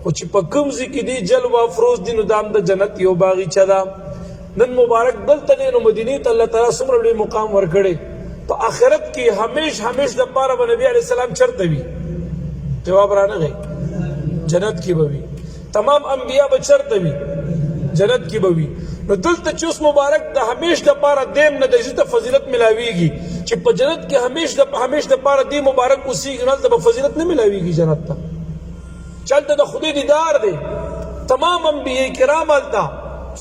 خو چې په کوم ځای کې دی جلوه افروز دی نو دا هم د جنت یو باغیچه ده نن مبارک دلته دی نو مدینې ته الله تعالی څومره لوی مقام ورکړی په آخرت کې همیش دپاره به نبي علیه السلام چرته وي جواب رانغی جنت کې به وي تمام انبیا به چرته وي جنت کې به وي نو دلته چې اوس مبارک د همیش دپاره دیم نه د عزت فضیلت ملاویږي چې په جنت کې همیش دپاره دی مبارک اوسیږي نو هلته به فضیلت نه ملاویږي جنت ته چې هلته د خدای دیدار دی تمام انبیا کرام هلته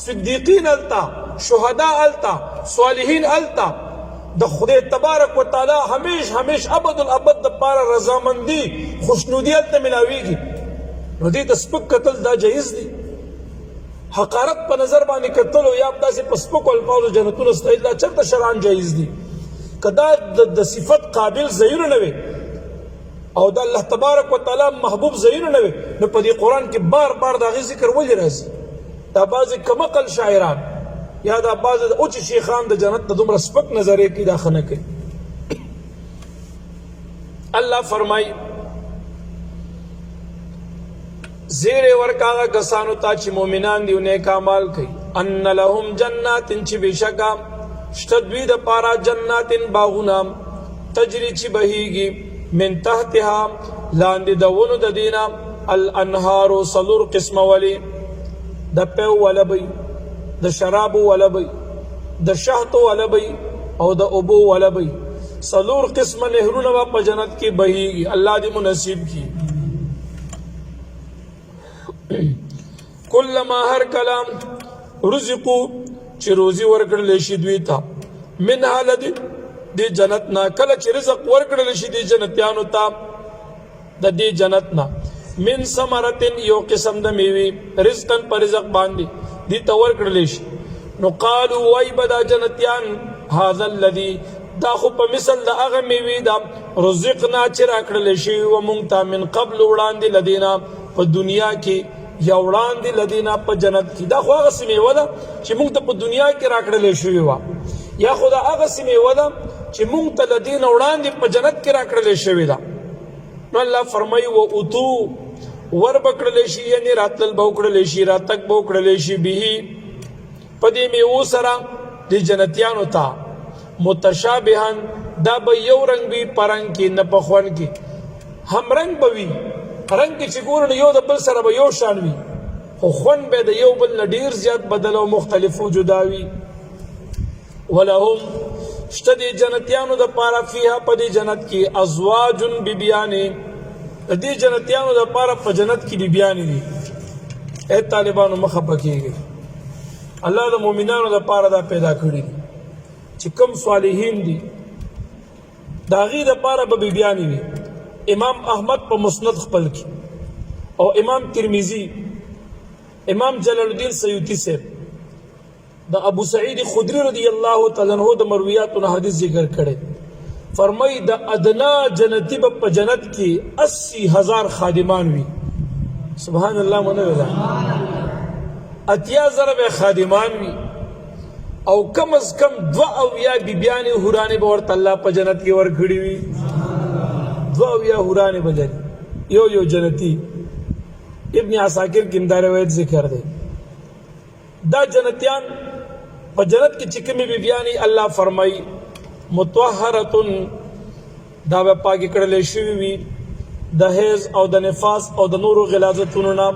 صدیقین هلته شهدا هلته صالحین هلته د خدای تبارک و تعالی همیش ابد الابد دپاره رضامندي خوشنودي هلته ملاویږي نو دې ته سپک کتل دا جایز دی حقارت په نظر باندې کتل او یا داسې په سپکو الفاظو جنتونه ستایل دا چېرته شرعاً جایز دي که دا د صفت قابل ځایونه نه وي او د الله تبارک و تعالی محبوب ځایونه نه وي نو په دې قرآن کې بار د هغې ذکر ولې راځي دا بعضې کمقل شاعران یا دا بعضې د اوچ شیخان د جنت ته دومره سپک نظریې کوي دا ښه نه کوي الله فرمایي زیر ورکاغا کسانو تا چې مؤمنان دی نیک اعمال کوي ان لهم جنات چې بشکا شتدوی د پارا جنات باغونه تجری چې بهیږي من تحتها لاندې د ونو د دینا الانهار صلور قسم ولی د پیو ولبی د شراب ولبی د شهد ولبی او د ابو ولبی صلور قسم نهرونه په جنت کې بهیږي الله دې منصیب کی کلما هر کلام رزقو چې روزي ورکړل شي دوی ته من حالت دی جنت نا کله چې رزق ورکړل شي دی جنتیانو ته د دې جنت نا من ثمرتن یو قسم د میوي رزقن پر رزق باندې دی ته ورکړل شي نو قالوا وای بدا جنتیان هذا الذي دا خو په مثل د هغه میوي دا رزقنا چې راکړل شي و مونږ ته من قبل وړاندې لدینا په دنیا کې یا وړاندې لدینا په جنت کې دا خو هغه څه میوه ده چې مونږ ته په دنیا کې راکړلی شوې وه یا خو دا هغه څه میوه ده چې مونږ ته له دې نه وړاندې په جنت کې راکړلی شوې ده نو الله فرمایي و اتو ور به کړلی شي یعنې راتلل به وکړلی شي راتګ به وکړلی شي به په دې میوو سره دې جنتیانو ته متشابهن دا به یو رنګ وي په رنګ کې نه په خوند کې هم رنګ به وي رنګ کې چې ګورو یو د بل سره به یو شان وي خو خوند به د یو بل نه ډېر زیات بدل او مختلف و جدا وي ولهم شته دې جنتیانو دپاره فیها په دې جنت کې ازواج بیبیانې د دې جنتیانو دپاره په جنت کې بیبیانې دي ای طالبانو مه خفه کېږئ الله د مؤمنانو دپاره دا پیدا کړي دي چې کوم صالحین دي د هغې دپاره به بیبیانې وي امام احمد په مسند خپل کې او امام ترمذی امام جلال الدین سیوطی صاحب د ابو سعید خدری رضی الله تعالی عنہ د مرویاتو حدیث ذکر کړي فرمای د ادنا جنتی په جنت کې 80,000 خادمان وي سبحان الله منه ویلا اتیا زره خادمان وي او کم از کم 2 اویا بیبیانې هورانې به ورته الله په جنت کې ورکړي وي 2 اویا هورانې به لري یو جنتی ابن عساکر کې دا روایت ذکر دی دا جنتیان په جنت کې چې کومې بیبیانې الله فرمایي مطهرتن دا به پاکې کړلی شوي وي د حیض او د نفاس او د نورو غلاظتونو نه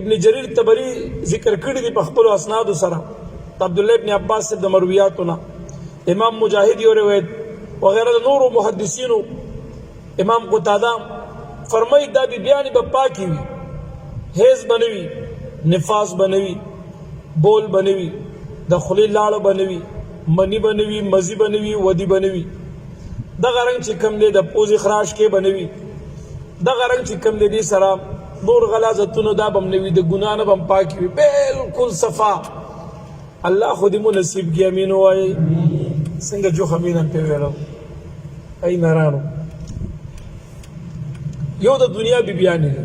ابن جریر طبری ذکر کړي دي په خپلو اسنادو سره عبدالله ابن عباس صاحب د مرویاتو نه امام مجاهد یو روایت وغیره د نورو محدثینو امام قتاده فرمایي دا بیبیانې به پاکې وي حیض به نه وي نفاس به نه وي بول به نه وي د خولې لاړه به نه وي منی به نه وي مزي به نه وي ودي به نه وي دغه رنګ چې کوم دی د پوزې خراش کې به نه وي دغه رنګ چې کوم دی دې سره نور غلاظتونه دا به هم نه وي د ګناه نه به هم پاکې وي بالکل صفا الله خو دې مو نصیب کړي امین ووایئ څنګه جوخ امین هم پرې ویلو ای نارانو یو د دنیا بیبیانې دي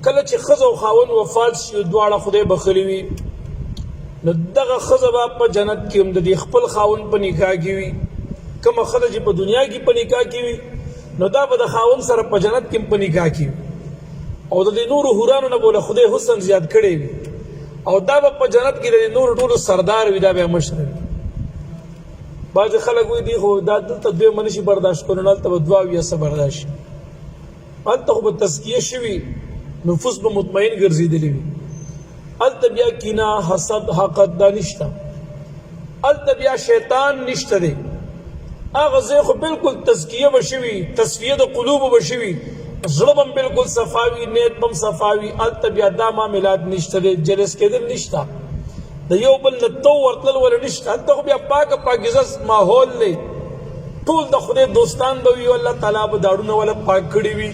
کله چې ښځه او خاوند وفات شي دواړه خدای بخلي وي نو دغه ښځه به په جنت کې هم د دې خپل خاوند په نکاح کې وي. کومه ښځه چې په دنیا کې په نکاح کې وي نو دا به د خاوند سره په جنت کې هم په نکاح کې وي. او د دې نورو حورانو نه به له خدای حسن زیات کړی وي او دا به په جنت کې د نورو ټولو سردار وي، دا به یې مشر وي. بعضې خلک وایي دی خو دا دلته دوی به نشي برداشت کولی، نو هلته به دوه وي یا څه برداشت شي. هلته خو به تزکیه شوي، نفوس به مطمئن ګرځېدلی وي. هلته بیا کینه، حسد، حقد دا نشته. هلته بیا شیطان نشته دی. هغه ځای خو بالکل تزکیه به شوي، تصفیه د قلوبو به شوي، زړه به هم بالکل صفاوي، نیت به هم صفاوي. هلته بیا دا معاملات نشته دی، جلس کېدل نشته، د یو بل نه تو ورتلل ولا نشته. هلته خو بیا پاکه پاکیزه ماحول دی، ټول د خدای دوستان به وي او الله تعالی به داړونه ولا پاک کړي وي.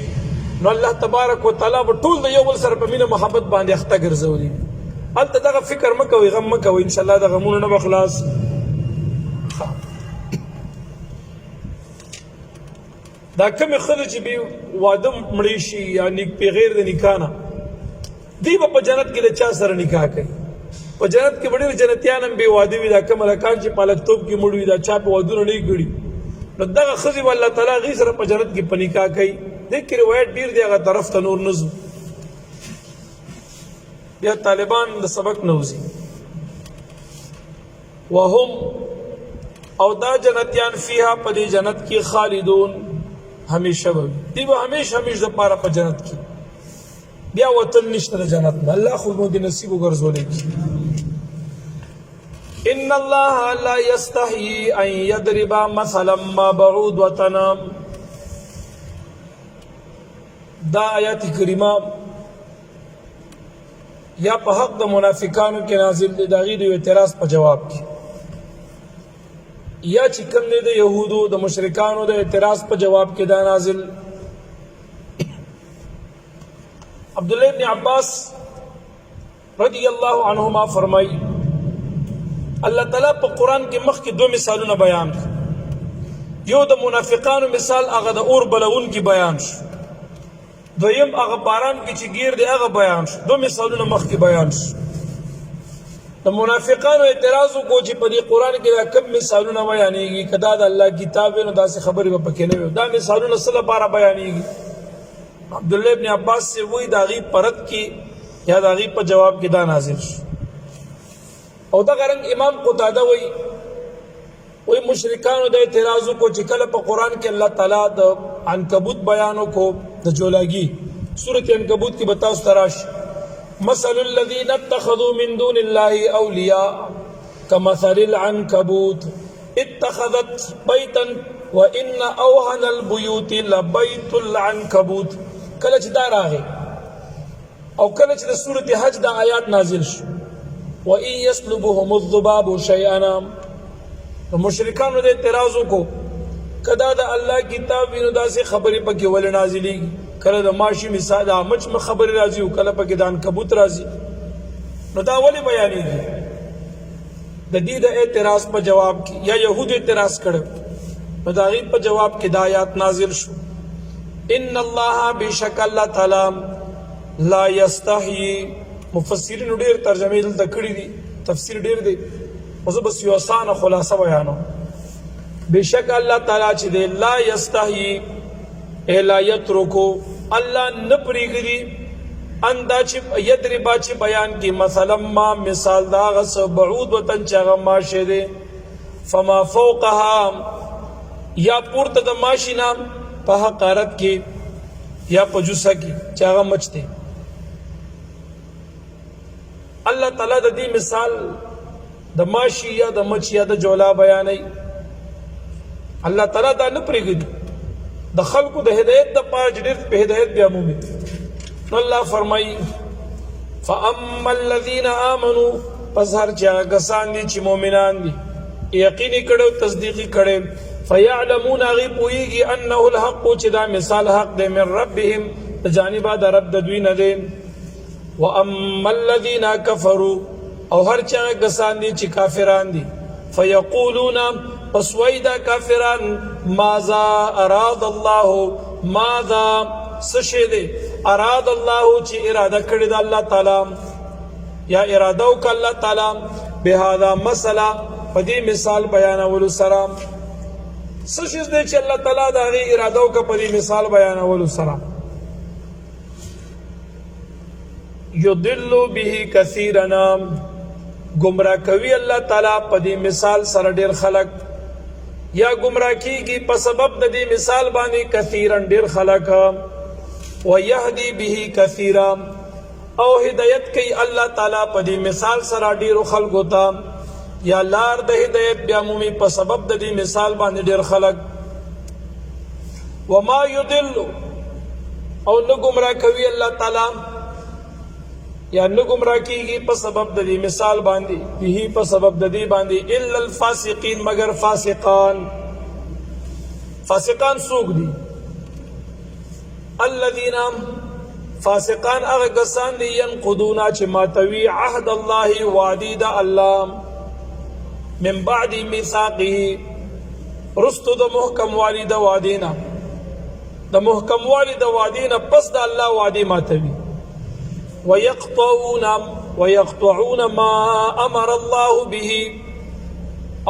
نو الله تبارک وتعالی به ټول د یو بل سره په مینه محبت باندې اخته ګرځولي. هلته دغه فکر مه کوئ، غم مه کوئ، انشاءالله د غمونو نه به خلاص. دا کومې ښځې چې بې واده مړې شي یا بغیر د نکاح نه، دوی به په جنت کې د چا سره نکاح کوي؟ په جنت کې به ډېر جنتیان هم بې واده وي. دا کوم هلکان چې په هلکتوب کې مړ وي، دا چا په ودونه نه وي کړي، نو دغه ښځې به الله تعالی هغې سره په جنت کې په نکاح کوي. دې کې روایت ډېر دی، هغه طرف ته نور نه ځو. بیا طالبان د سبق نه وځي. وهم او دا جنتیان فیها په دې جنت کې خالدون همیشه به وي. دی به همیشه دپاره په جنت کې، بیا وطن نشته د جنت نه. الله خو مو دې نصیب وګرځولی. ان الله لا یستحیي ان یضرب مثلا ما بعوضة. دا آیات کریمه یا په حق د منافقانو کې نازل دی، د هغې د اعتراض په جواب کې، یا چې کوم دی د یهودو د مشرکانو د اعتراض په جواب کې دا نازل. عبدالله ابن عباس رضی الله عنهما فرمایي الله تعالی په قرآن کې مخکې دو مثالونه بیان کړ. یو د منافقانو مثال، هغه د اور بلونکي بیان شو. دویم هغه باران کې چې ګیر دی هغه بیان شو. دو مثالونه مخکې بیان شو. د منافقانو اعتراض وکړو چې په دې قرآن کې دا کوم مثالونه بیانېږي، که دا د الله کتاب وي نو داسې خبرې به پکې نه وي. دا مثالونه څه لپاره بیانېږي؟ عبدالله ابن عباس سے وایي د هغې په رد کې یا د هغې په جواب کې دا نازل شو. او دغه رنګ امام قتاده وایي مشرکانو د اعتراض وکړو چې کله په قرآن کې الله تعالی د عنکبوت بیان وکړو، د جولاګي سورة عنکبوت کې به تاسو ته راشي مثل الذين اتخذوا من دون الله اولیاء كمثل العنكبوت اتخذت بيتا وان اوهن البيوت لبيت العنكبوت. کله چې دا راغی او کله چې د سورة حج دا آیات نازل شو وان يسلبهم الذباب شيئا، مشرکانو د اعتراض وکړو کدا د الله کتاب وینو داسې خبرې پکې ولې نازلېږي؟ کله د ماشي مثال د مچ خبرې راځي او کله پکې د عنکبوت راځي، نو دا ولې بیانېږي؟ د دې د اعتراض په جواب کې یا یهود اعتراض کړو نو د هغې په جواب کې د آیات نازل شو ان الله بشک الله تعالی لا یستحیي. مفسرینو ډېر ترجمې دلته کړي دي، تفسیر ډېر دی، خو زه بس یو اسانه خلاصه بیانوم. بشک الله تعالی چې دی لا یستحیي ای لا یترکو، الله نه پرېږدي ان دا چې یضربا چې بیان کې مثلا ما مثال د هغه څه بعوضة چې هغه ماشی دی، فما فوقها یا پورته د ماشي نه په حقارت کې یا په جوسه کې چې هغه مچ دی. الله تعالی د دې مثال د ماشي یا د مچ یا د جولا بیانوي. الله تعالی دا نه پرېږدي د خلقو د هدایت د پاره چې ډېر په هدایت بیا مومي. نو الله فرمایي فاما الذين امنوا، پس هر چا کسان دي چې مؤمنان دي، یقیني کړو تصدیقي کړي، فیعلمون هغې پوهېږي انه الحق چې دا مثال حق دی من ربهم د جانبه د رب د دوی نه دی. واما الذين كفروا، او هر چا کسان دي چې کافران دي، فیقولون پس وای دا کافران ماذا اراد الله، ماذا سشی دی اراد الله چې اراده کړی د الله تعالی یا اراده وکړه الله تعالی بهذا مسئله پدې مثال بیانولو سره څه شي دې چې الله تعالی دا غي اراده وکړه پدې مثال بیانولو سره یضل به کثیرا گمراه کوي الله تعالی پدې مثال سره ډېر خلق یا گمراه کیږي په سبب د دې مثال باندې کثیرا ډېر خلق ويهدي به كثيرا او هدایت کوي الله تعالی په دې مثال سره ډیرو خلکو ته یا لار د هدایت بیا مومي په سبب د دې مثال باندې ډیر خلک وما يضل او نه گمراه کوي الله تعالی یا نه گمراه کیږي په سبب د دې مثال باندې به په سبب د دې باندې الا الفاسقين مگر فاسقان څوک دي الذين فاسقان هغه کسان دي ينقضون چې ماتوي عهد الله وعده د الله من بعد ميثاقه رستو د محکم والد وعدینا د محکم والد وعدینا پس د الله وعده ماتوي ويقطعون ما امر الله به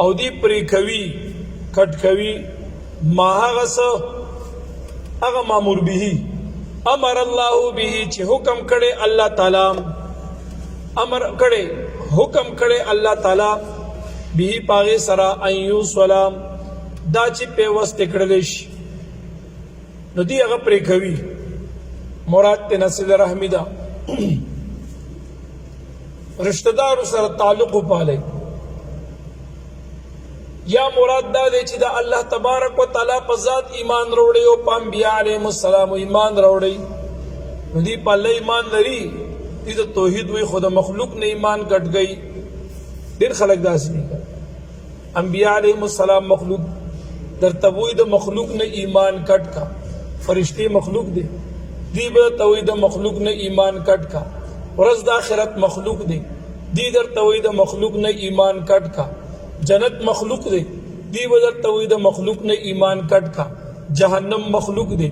او دی پری کوي کټ کوي ما هغه مامور به امر الله به چې حکم کړي الله تعالی حکم کړي الله تعالی به پاغه سرا ايو سلام دا چې په وست کړل شي نو دی هغه پرې کوي مراد ته نسل رحمی دا رشتہ دار سره تعلق پاله یا مراد دا دی چې دا الله تبارک و تعالی په ذات ایمان وروړي او په انبیاء علیهم السلام ایمان وروړي نو دی په الله ایمان لري دې د توحید وی خود مخلوق نه ایمان کټ گئی ډیر خلک داسې دي انبیاء علیهم السلام مخلوق در توحید مخلوق نه ایمان کټ کا فرشتي مخلوق دي دی به توحید مخلوق نه ایمان کټ کا ورځ د آخرت مخلوق دي دی در توحید مخلوق نه ایمان کټ کا جنت مخلوق دے دی بدر توحید مخلوق نے ایمان کٹ کا جہنم مخلوق دے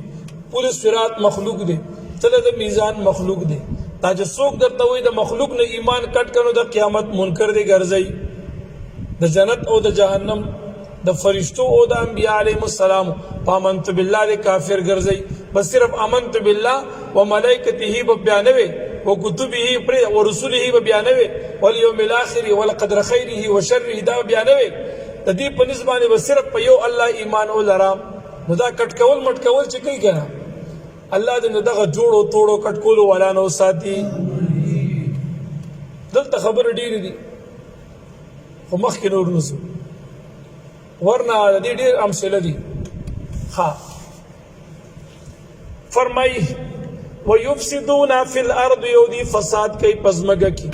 پولیس صراط مخلوق دے تلد میزان مخلوق دے تاج سوک در توحید مخلوق نے ایمان کٹ کنو دا قیامت منکر دے گرزئی دا جنت او دا جہنم دا فرشتو او دا انبیاء علیہ السلام پامنت باللہ دے کافر گرزئی بس صرف امنت باللہ و ملائکتہی ببیانوے وكتبه ورسله ببيانوي واليوم الاخر والقدر خيره وشره دا بيانوي د دې په نسبانه به صرف په یو الله ایمان ولرام نو دا کټ کول مټ کول چې کوي کنه الله دې دغه جوړو توړو کټ کولو ولا نو ساتي دلته خبر ډیر دي خو مخکې نور نسو ورنه دې ډیر امثله دي ها فرمای ويفسدون في الارض يودي فساد کوي پزماګه کی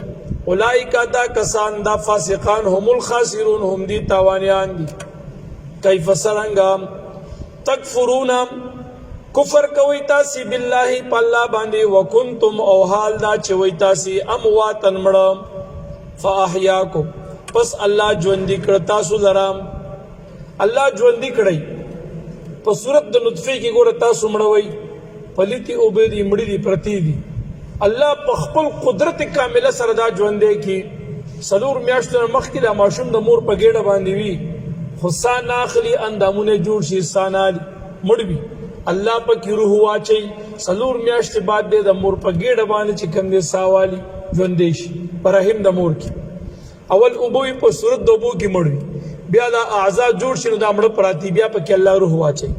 اولئک دا کسان دا فاسقان هم الخاسرون هم دي تاوانیان دي کیف سرنګ تکفرون کفر کوي تاسو بالله پالله باندې وکنتم او حال دا چوي تاسو امواتن مړ فاحیاکم پس الله ژوند کړ تاسو لرام الله ژوند کړی په صورت د نطفه کې ګور تاسو مړوي پلیتی او به دی مړی دی پرتی دی الله په خپل قدرت کامله سره دا ژوندې کی سلور میاشتو مخکې د ماشوم د مور په ګډه باندې وی حسان اخلي اندامونه جوړ شي سانال مړوي الله په کی روح واچي سلور میاشت بعد د مور په ګډه باندې چې کوم دي ساوالي ژوندې شي پر رحم د مور کی اول ابوي په صورت د ابو کی مړوي بیا د اعضاء جوړ شي د مړ پراتی بیا په کې الله روح واچي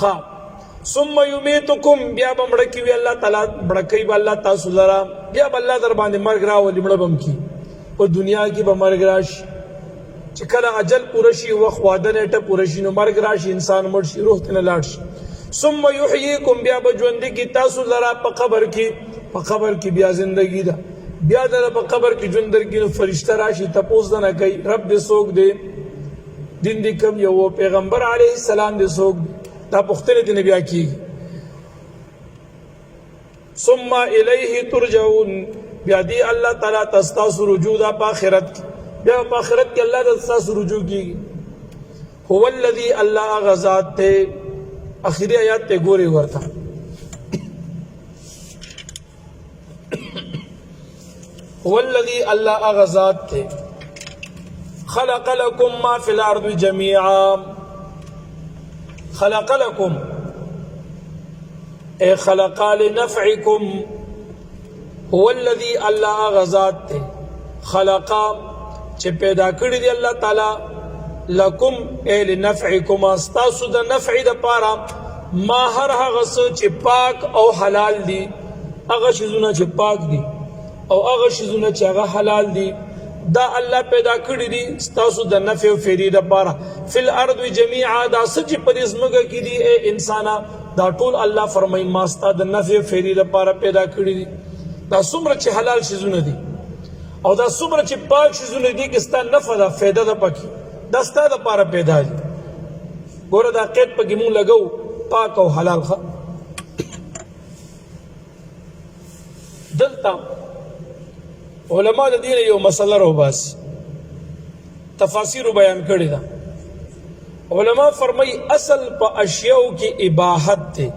ها ثم يميتكم بیا بمړکی وی الله تعالی بړکی به الله تاسو لرا بیا الله در باندې مرګ راولي مړ بم کی په دنیا کې به مرګ راشي چې کله اجل پوره شي وخت واده نیټه پوره شي نو مرګ راشي انسان مړ شي روح ته لاړ شي ثم يحييكم بیا به ژوند کی تاسو لرا په قبر کې بیا زندگی ده بیا در په قبر کې ژوند درکې نو فرشتہ راشي تپوس نه کوي رب دې څوک دی دین دې کوم یو پیغمبر علیه السلام دې څوک دا پختنه دې بیا کیږي ثم الیه ترجعون بیا دې الله تعالی تاسو رجوع د آخرت بیا په آخرت کې الله تاسو رجوع کیږي هو الذی الله غزاد ته اخری آیات ته ګوري ورته هو الذي الله اغذات ته خلق لكم ما في الارض جميعا خلق لكم اے خلق لنفعكم هو الذي الله اغذات ته خلق چې پیدا کړی دی الله تعالی لکم اے لنفعكم استاسو د نفع د پاره ما هر هغه څه چې پاک او حلال دي هغه شیزونه چې پاک دي او هغه شیزونه چې هغه حلال دي دا الله پیدا کړی دي ستاسو د نفع او فائدې لپاره فل ارض جميعا دا سچ پر اسمګه کې دي اے انسانا دا ټول الله فرمایي ما ستاسو د نفع او فائدې لپاره پیدا کړی دي دا څومره چې حلال شیزونه دي او دا څومره چې پاک شیزونه دي کې ستاسو نفع دا فائدہ ده پکې دا ستاسو لپاره پیدا دي ګوره دا قید پکې مونږ لګو پاک او حلال خ دلته علماء د دین یو مسله رو بس تفاسیر بیان کړی دا علماء فرمای اصل په اشیاء کې اباحت ته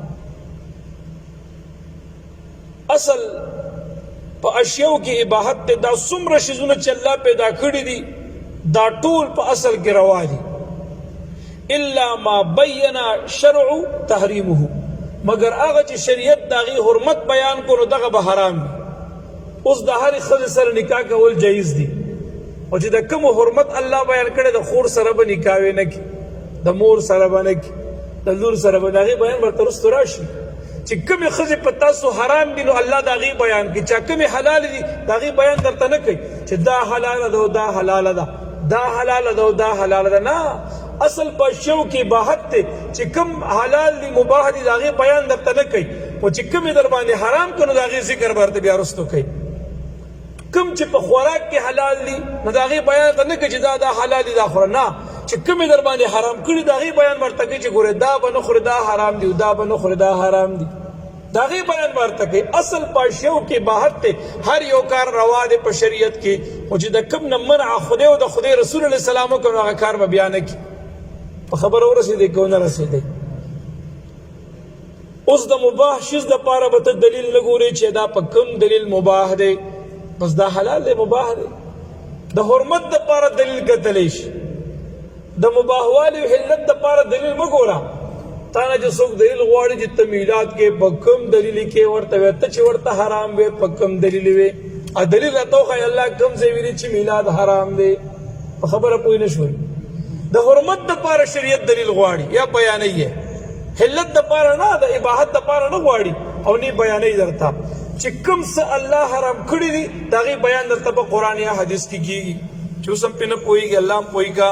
اصل په اشیاء کې اباحت ته دا څومره شیزونه چې الله پیدا کړی دي دا ټول په اصل کې روا دي الا ما بین شرع تحریمه مگر هغه چې شریعت دغه حرمت بیان کړو دغه به حرام دي اوس د هر خځې سره نکاح کول جایز دي او چې د کوم حرمت الله بیان کړي د خور سره به نکاح نه کی د مور سره به نه کی د لور سره به دغه بیان ورته رسول راشي چې کوم خځې په تاسو حرام دي نو الله دغه بیان کوي چې کوم حلال دي دغه بیان درته نه کوي چې دا حلال ده او دا حلال ده دا حلال ده او دا حلال ده نه اصل په شو کې باحت ته چې کوم حلال دي مباح دي دغه بیان درته نه کوي او چې کوم در باندې حرام کړي دغه ذکر ورته بیا رستو کوي کوم چې په خوراک کې حلال دي نو دغه بیان ته نه کوي چې دا حلال دي دا خور نه چې کوم در باندې حرام کړي دغه بیان ورته کوي چې ګوره دا به نه خور دا حرام دي دا به نه خور دا حرام دي دغه بیان ورته کوي اصل په شو کې باحت ته هر یو کار روا دي په شریعت کې او چې د کوم نه منع خدای او د خدای رسول الله سلام کو هغه کار به بیان کوي په خبر ورسېږي کو نه رسېږي اوس د مباح شیز د پاره به دلیل لګوري چې دا په کوم دلیل مباح دی بس دا حلال دی مباح دی د حرمت د پاره دلیل کتلی شي د مباح والی حلت د پاره دلیل مګورا تا نه چې څوک دلیل غواړي چې ته میلاد کې په کوم دلیل کې ورته وي ته چې ورته حرام وي په کوم دلیل وي ا دلیل راته خو الله کوم ځای ویلي چې میلاد حرام دی په خبره پوه نه شوي د حرمت د پاره شریعت دلیل غواړي یا بیانې حلت د پاره نه د اباحت د پاره نه غواړي او نه بیانې درته چې کوم څه الله حرام کړی دي دغه بیان درته په قران یا حدیث کې کیږي چې سم په نه پويږي الله پويګا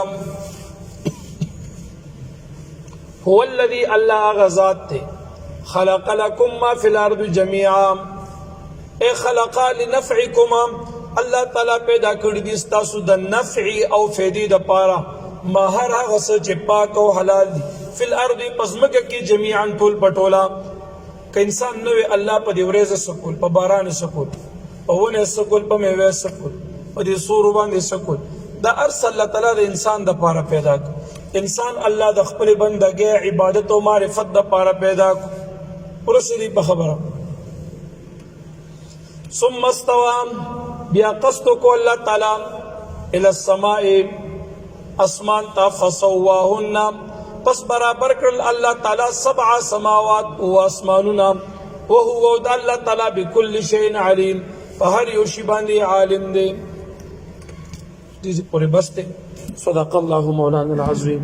هو الذي الله غزاد ته خلق لكم ما في الارض جميعا اي خلق لنفعكم الله تعالی پیدا کړی دي تاسو د نفع او فائدې د پاره ما هر هغه څه چې پاک او حلال دي فل ارض پسمکه کې جميعا ټول پټولا که انسان نوې الله په دې ورځ سکول په باران سکول په ونه سکول په میوه سکول په دې سور باندې سکول دا ارسل الله تعالی د انسان د پاره پیدا کړ انسان الله د خپل بندګۍ عبادت او معرفت د پاره پیدا کړ ورسېږي په خبره ثم استوى بیا قصد کو الله تعالی الى السماء اسمان تا فسواهن پس برابر کړل الله تعالی سبع سماوات او اسمانونه او هو الله تعالی بكل شيء عليم په هر یو شی باندې عالم دی دې پورې بس ته صدق الله مولانا العظیم